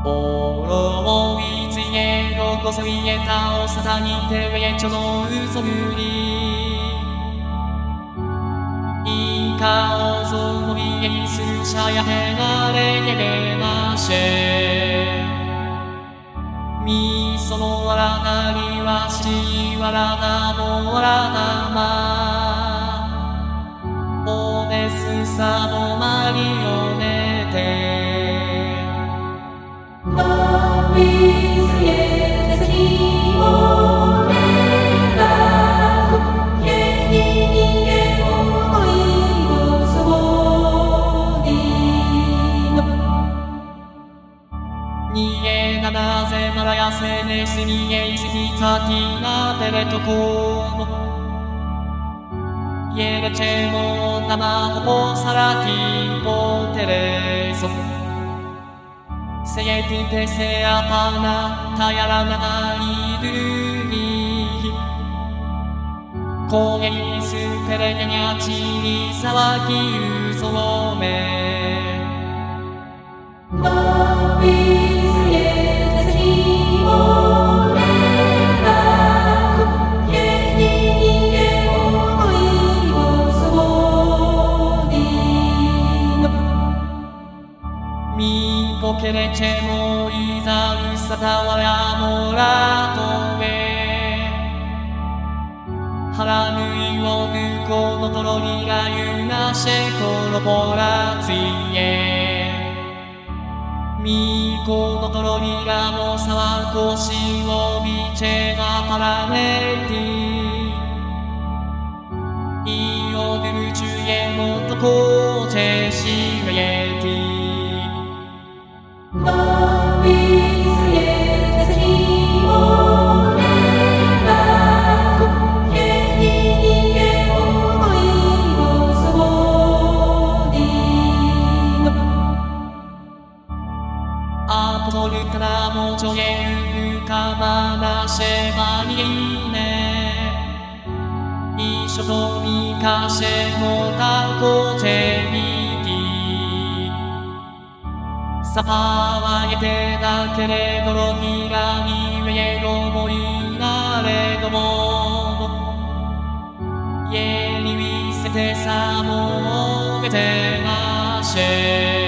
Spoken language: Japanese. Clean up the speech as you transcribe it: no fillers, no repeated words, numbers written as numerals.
おいつえろこそいえたおさたにてえちょのうそぐりいかおぞもいえいすしゃやへなれげべましみそのわらなりわしわらなもわらなまおねすさのまりおねてにえななぜまらやせねすにえいすぎたきなてれとこye le che mo nama ho sarati po tere so se ye ti te se apana ta ya ra na i du ni ko ye su tere nya chi ni sa wa ki u so meけれちもいざうさたわやもらとえはらぬいをぬこのとろりがゆなしころぼらついえみこのとろりがもさわこしをみちがパラネティいおぬるちゅえもとこちえしがえてぃとるからもちょえうかまなせまにいねいっしょとみかせもたこてみきさぱわげてだけれどろみがみえろもいなれどもyeにみせてさもげてませ